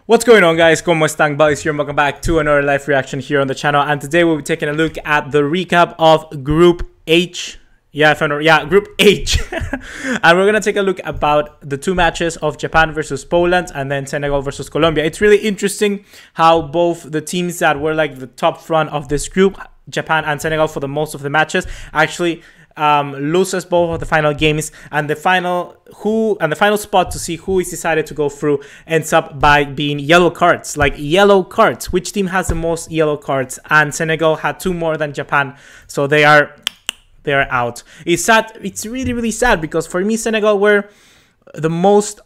What's going on, guys? ¿Cómo están? BugaLuis here, and welcome back to another live reaction here on the channel. And today we'll be taking a look at the recap of Group H. Group H. And we're gonna take a look about the two matches of Japan versus Poland and then Senegal versus Colombia. It's really interesting how both the teams that were like the top front of this group, Japan and Senegal, for the most of the matches, actually loses both of the final games, and the final spot to see who is decided to go through ends up by being yellow cards. Like yellow cards, which team has the most yellow cards? And Senegal had 2 more than Japan, so they are out. It's sad. It's really sad, because for me Senegal were the most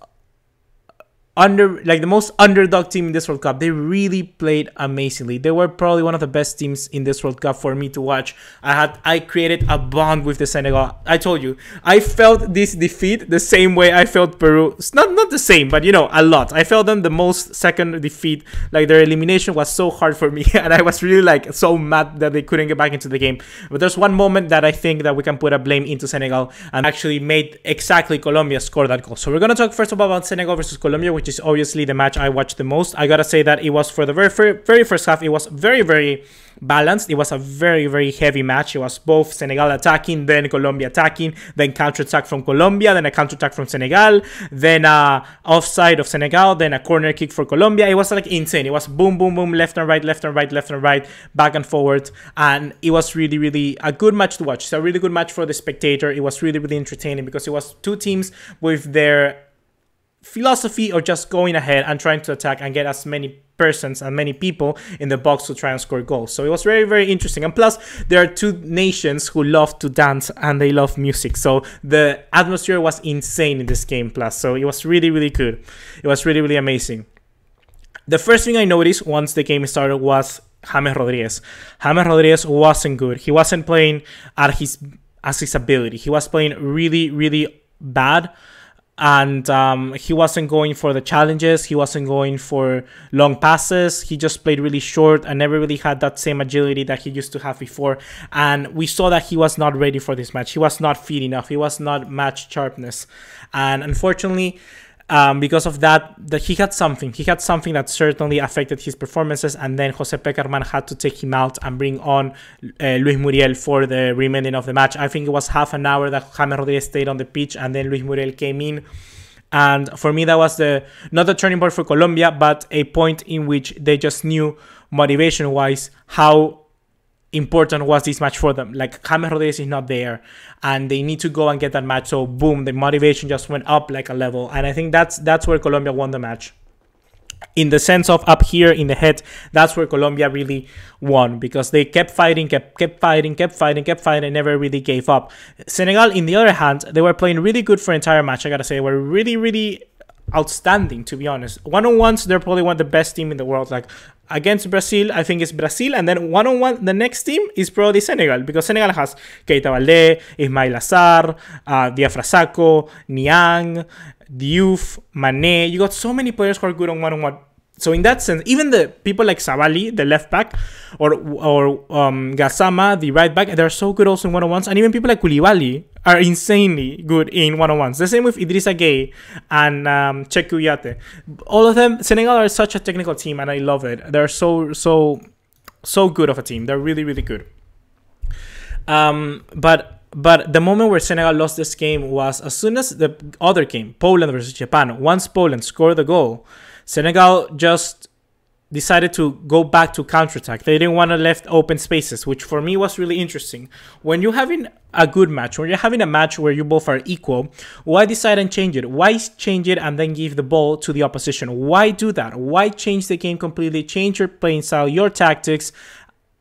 underdog team in this World Cup. They really played amazingly. They were probably one of the best teams in this World Cup for me to watch. I created a bond with the Senegal. I told you, I felt this defeat the same way I felt Peru. It's not the same, but you know, a lot. I felt them the most second defeat. Like their elimination was so hard for me, and I was really like so mad that they couldn't get back into the game. But there's one moment that I think that we can put a blame into Senegal, and actually made exactly Colombia score that goal. So we're gonna talk first of all about Senegal versus Colombia, which is obviously the match I watched the most. I gotta say that it was, for the very first half, it was very balanced. It was a very heavy match. It was both Senegal attacking, then Colombia attacking, then counter-attack from Colombia, then a counter-attack from Senegal, then offside of Senegal, then a corner kick for Colombia. It was like insane. It was boom, left and right, back and forward, and it was really a good match to watch. It's a really good match for the spectator. It was really entertaining, because it was two teams with their philosophy or just going ahead and trying to attack and get as many persons and many people in the box to try and score goals. So it was very interesting. And plus, there are two nations who love to dance and they love music, so the atmosphere was insane in this game. Plus, so it was really good. It was really amazing. The first thing I noticed once the game started was James Rodriguez. James Rodriguez wasn't good. He wasn't playing at his ability. He was playing really bad. And he wasn't going for the challenges. He wasn't going for long passes. He just played really short and never really had that same agility that he used to have before. And we saw that he was not ready for this match. He was not fit enough. He was not match sharpness. And unfortunately, because of that, he had something that certainly affected his performances, and then Jose Pekerman had to take him out and bring on Luis Muriel for the remaining of the match. I think it was half an hour that James Rodriguez stayed on the pitch, and then Luis Muriel came in. And for me, that was not the turning point for Colombia, but a point in which they just knew motivation-wise how important was this match for them. Like, James Rodriguez is not there and they need to go and get that match. So boom, the motivation just went up like a level, and I think that's where Colombia won the match. In the sense of up here in the head, that's where Colombia really won, because they kept fighting, kept fighting, and never really gave up. Senegal, in the other hand, they were playing really good for the entire match. I gotta say, they were really outstanding, to be honest. One-on-ones, they're probably one of the best team in the world. Like against Brazil, I think it's Brazil, and then one-on-one, the next team is probably Senegal, because Senegal has Keita Baldé, Ismail Assar, Diafra Sakho, Niang, Diouf, Mané. You got so many players who are good on one-on-one. So in that sense, even the people like Savali, the left back, or Gassama, the right back, they're so good also in one-on-ones. And even people like Koulibaly are insanely good in one-on-ones. The same with Idrissa Gueye and Cheikh Kouyaté. All of them, Senegal are such a technical team, and I love it. They're so good of a team. They're really good. But the moment where Senegal lost this game was as soon as the other game, Poland versus Japan. Once Poland scored the goal, Senegal just decided to go back to counterattack. They didn't want to left open spaces, which for me was really interesting. When you're having a good match, when you're having a match where you both are equal, why decide and change it? Why change it and then give the ball to the opposition? Why do that? Why change the game completely? Change your playing style, your tactics,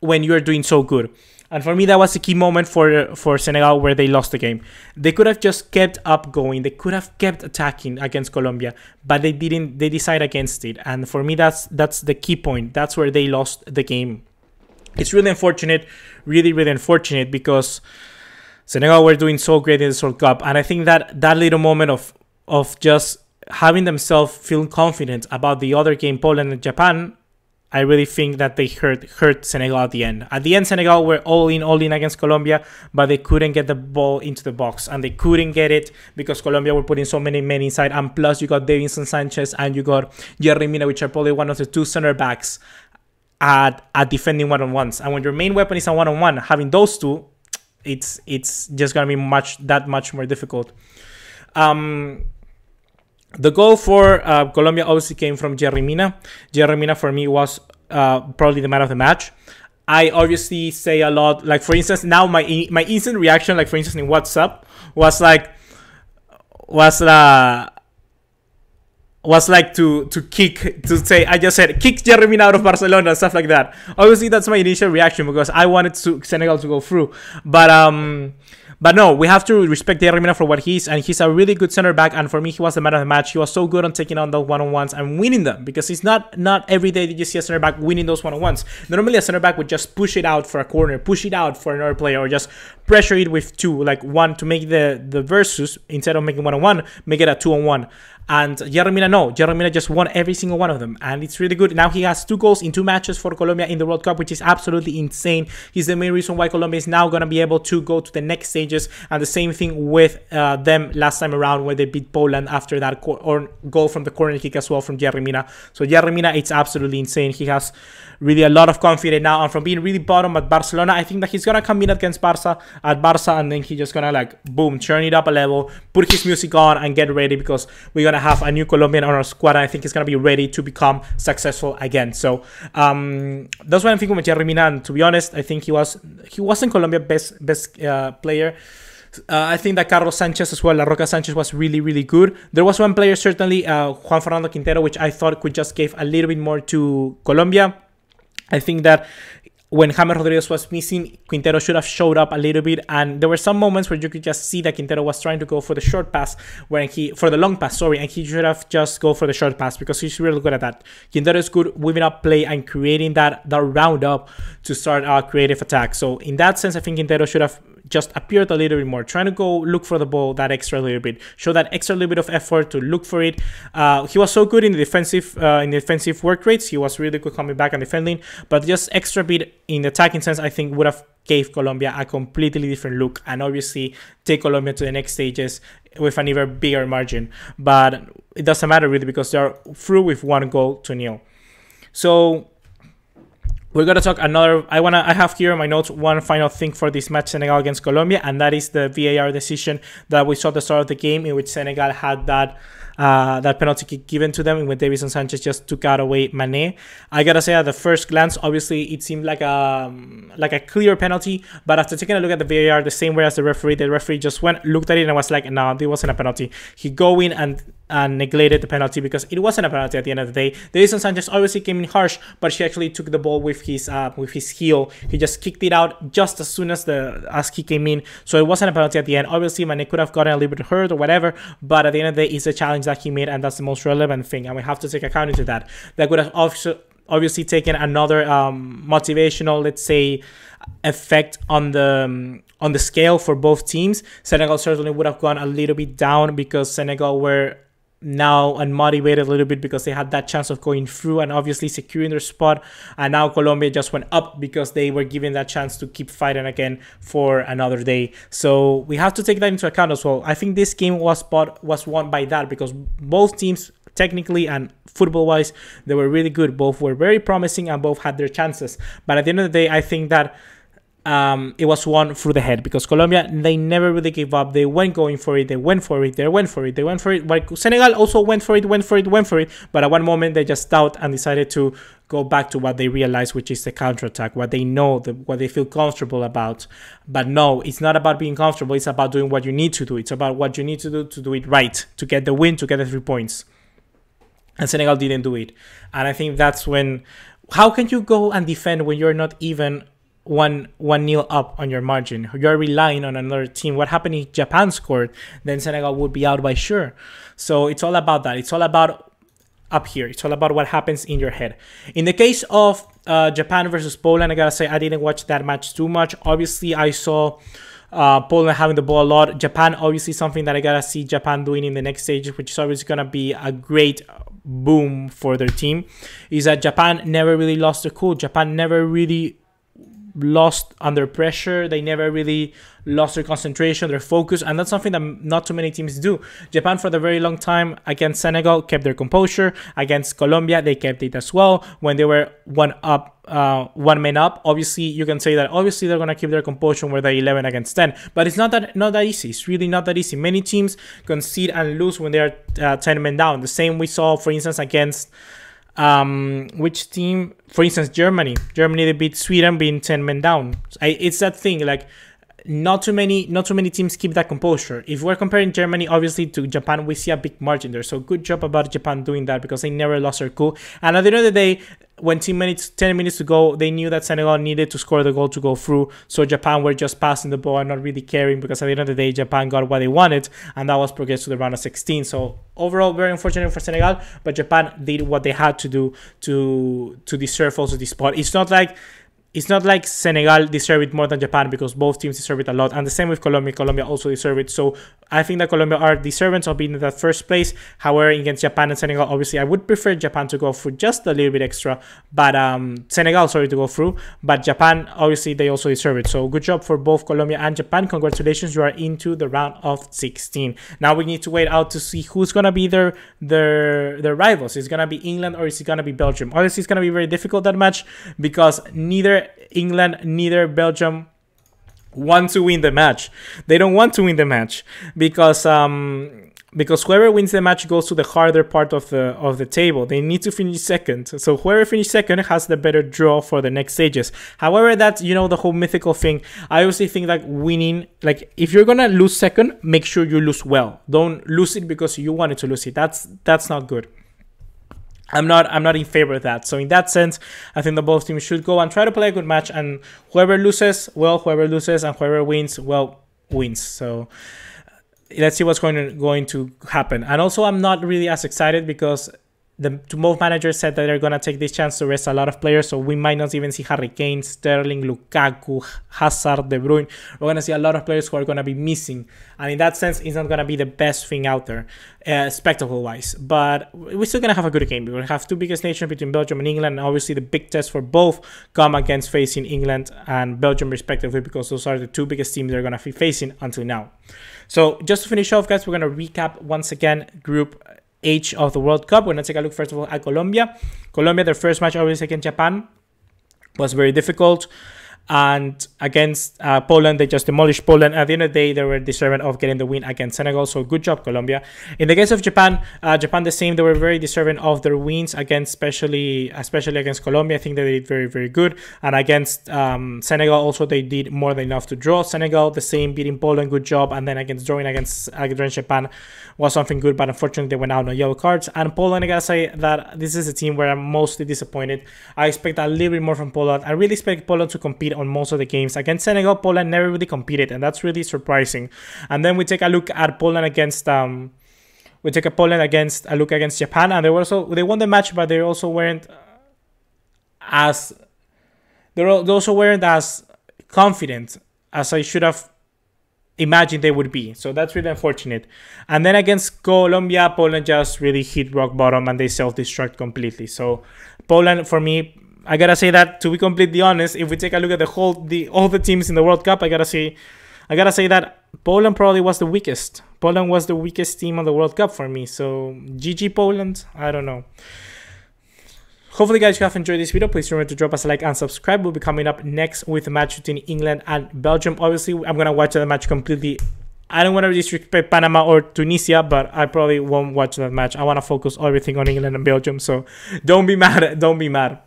when you're doing so good? And for me, that was a key moment for Senegal, where they lost the game. They could have just kept up going. They could have kept attacking against Colombia, but they didn't. They decided against it. And for me, that's the key point. That's where they lost the game. It's really unfortunate, really unfortunate, because Senegal were doing so great in this World Cup. And I think that little moment of just having themselves feel confident about the other game, Poland and Japan, I really think that they hurt Senegal at the end. At the end, Senegal were all in against Colombia, but they couldn't get the ball into the box, and they couldn't get it because Colombia were putting so many men inside. And plus, you got Davinson Sanchez and you got Yerry Mina, which are probably one of the two center backs at defending one-on-ones. And when your main weapon is a one-on-one, having those two, it's just gonna be that much more difficult. The goal for Colombia obviously came from Yerry Mina. Yerry Mina for me was probably the man of the match. I obviously say a lot, like for instance, now my instant reaction, like for instance in WhatsApp, was like to say, I just said kick Yerry Mina out of Barcelona and stuff like that. Obviously that's my initial reaction because I wanted Senegal to go through, but no, we have to respect Yerry Mina for what he is, and he's a really good center back. And for me, he was the man of the match. He was so good on taking on the one-on-ones and winning them, because it's not every day that you see a center back winning those one-on-ones. Normally, a center back would just push it out for a corner, push it out for another player, or just pressure it with two, like one to make the versus, instead of making one-on-one, make it a two-on-one. And Yerry Mina, no. Yerry Mina just won every single one of them. And it's really good. Now he has 2 goals in 2 matches for Colombia in the World Cup, which is absolutely insane. He's the main reason why Colombia is now going to be able to go to the next stages. And the same thing with them last time around, where they beat Poland after that goal from the corner kick as well from Yerry Mina. So Yerry Mina, it's absolutely insane. He has really a lot of confidence now. And from being really bottom at Barcelona, I think that he's going to come in against Barca, and then he's just going to, like, boom, turn it up a level, put his music on, and get ready, because we're going to have a new Colombian on our squad, and I think he's going to be ready to become successful again. So that's what I'm thinking with Yerry Mina. And to be honest, I think he wasn't Colombia's best player. I think that Carlos Sanchez as well, La Roca Sanchez, was really, really good. There was one player, certainly, Juan Fernando Quintero, which I thought could just give a little bit more to Colombia. I think that when James Rodriguez was missing, Quintero should have showed up a little bit, and there were some moments where you could just see that Quintero was trying to go for the short pass, for the long pass, and he should have just go for the short pass, because he's really good at that. Quintero is good weaving up play and creating that round up to start our creative attack. So in that sense, I think Quintero should have just appeared a little bit more, trying to go look for the ball that extra little bit, show that extra little bit of effort to look for it. He was so good in the defensive work rates. He was really good coming back and defending, but just extra bit in the attacking sense, I think would have gave Colombia a completely different look, and obviously take Colombia to the next stages with an even bigger margin. But it doesn't matter really, because they are through with 1-0. So we're going to talk another. I have here in my notes one final thing for this match, Senegal against Colombia, and that is the VAR decision that we saw at the start of the game, in which Senegal had that penalty kick given to them, when Davinson Sanchez just took out away Mané. I gotta say, at the first glance, obviously it seemed like a clear penalty, but after taking a look at the VAR the same way as the referee just looked at it and was like, no, this wasn't a penalty. He go in and neglected the penalty, because it wasn't a penalty at the end of the day. Davinson Sanchez obviously came in harsh, but he actually took the ball with his heel. He just kicked it out just as soon as he came in, so it wasn't a penalty at the end. Obviously, Mané could have gotten a little bit hurt or whatever, but at the end of the day, it's a challenge that he made, and that's the most relevant thing, and we have to take account into that. That could have obviously taken another motivational, let's say, effect on the scale for both teams. Senegal certainly would have gone a little bit down, because Senegal were now unmotivated a little bit, because they had that chance of going through and obviously securing their spot, and now Colombia just went up because they were given that chance to keep fighting again for another day. So we have to take that into account as well. I think this game was won by that, because both teams, technically and football wise, they were really good. Both were very promising and both had their chances, but at the end of the day, I think that it was won through the head, because Colombia, they never really gave up. They went going for it. They went for it. But Senegal also went for it. But at one moment, they just stopped and decided to go back to what they realized, which is the counterattack, what they know, what they feel comfortable about. But no, it's not about being comfortable. It's about doing what you need to do. It's about what you need to do it right, to get the win, to get the 3 points. And Senegal didn't do it. And I think that's when, how can you go and defend when you're not even 1-0 up on your margin? You're relying on another team. What happened if Japan scored? Then Senegal would be out by sure. So it's all about that. It's all about up here. It's all about what happens in your head. In the case of Japan versus Poland, I gotta say, I didn't watch that match too much. Obviously, I saw Poland having the ball a lot. Japan, obviously, something that I gotta see Japan doing in the next stage, which is obviously gonna be a great boom for their team is that Japan never really lost their cool. Japan never really lost under pressure. They never really lost their concentration, their focus, and that's something that not too many teams do. Japan for the very long time against Senegal kept their composure. Against Colombia, they kept it as well. When they were one man up, obviously you can say that obviously they're gonna keep their composure when they're 11 against 10, but it's not that easy. It's really not that easy. Many teams concede and lose when they are 10 men down. The same we saw, for instance, against which team? For instance, Germany. They beat Sweden being 10 men down. It's that thing, like not too many teams keep that composure. If we're comparing Germany obviously to Japan, we see a big margin there. So good job about Japan doing that, because they never lost their cool. And at the end of the day, when 10 minutes to go, they knew that Senegal needed to score the goal to go through. So Japan were just passing the ball and not really caring, because at the end of the day, Japan got what they wanted, and that was progress to the round of 16. So overall, very unfortunate for Senegal, but Japan did what they had to do to deserve also this spot. It's not like Senegal deserve it more than Japan, because both teams deserve it a lot. And the same with Colombia. Colombia also deserve it. So I think that Colombia are deserving of being in that first place. However, against Japan and Senegal, obviously I would prefer Japan to go through just a little bit extra. But Senegal, sorry, to go through. But Japan, obviously, they also deserve it. So good job for both Colombia and Japan. Congratulations, you are into the round of 16. Now we need to wait out to see who's going to be their rivals. Is it going to be England or is it going to be Belgium? Obviously, it's going to be very difficult, that match, because neither England, neither Belgium want to win the match. They don't want to win the match because whoever wins the match goes to the harder part of the table. They need to finish second. So whoever finishes second has the better draw for the next stages. However, that's, you know, the whole mythical thing. I obviously think that winning, like if you're gonna lose second, make sure you lose well. Don't lose it because you wanted to lose it. That's not good. I'm not in favor of that. So in that sense, I think that both teams should go and try to play a good match, and whoever loses, and whoever wins, wins. So let's see what's going to happen. And also, I'm not really as excited because both managers said that they're going to take this chance to rest a lot of players, so we might not even see Harry Kane, Sterling, Lukaku, Hazard, De Bruyne. We're going to see a lot of players who are going to be missing, and in that sense, it's not going to be the best thing out there, spectacle-wise. But we're still going to have a good game. We're going to have two biggest nations between Belgium and England, and obviously the big test for both come against facing England and Belgium respectively, because those are the two biggest teams they're going to be facing until now. So just to finish off, guys, we're going to recap once again Group H of the World Cup. We're going to take a look first of all at Colombia. Colombia, their first match obviously against Japan was very difficult, and against Poland, they just demolished Poland. At the end of the day, they were deserving of getting the win against Senegal, so good job, Colombia. In the case of Japan, Japan the same. They were very deserving of their wins against, especially against Colombia. I think they did very, very good. And against Senegal also, they did more than enough to draw. Senegal the same, beating Poland, good job. And then drawing against Japan was something good, but unfortunately they went out on yellow cards. And Poland, I gotta say that this is a team where I'm mostly disappointed. I expect a little bit more from Poland. I really expect Poland to compete on most of the games. Against Senegal, Poland never really competed, and that's really surprising. And then we take a look at Poland against a look against Japan, and they won the match, but they also weren't as confident as I should have imagined they would be. So that's really unfortunate. And then against Colombia, Poland just really hit rock bottom and they self-destruct completely. So Poland, for me, I gotta say that, to be completely honest, if we take a look at all the teams in the World Cup, I gotta say that Poland probably was the weakest. Poland was the weakest team on the World Cup for me. So GG Poland. I don't know. Hopefully, guys, you have enjoyed this video. Please remember to drop us a like and subscribe. We'll be coming up next with a match between England and Belgium. Obviously, I'm gonna watch the match completely. I don't want to disrespect Panama or Tunisia, but I probably won't watch that match. I want to focus everything on England and Belgium. So don't be mad. Don't be mad.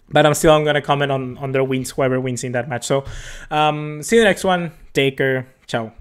But I'm going to comment on their wins, whoever wins in that match. So see you in the next one. Take care. Ciao.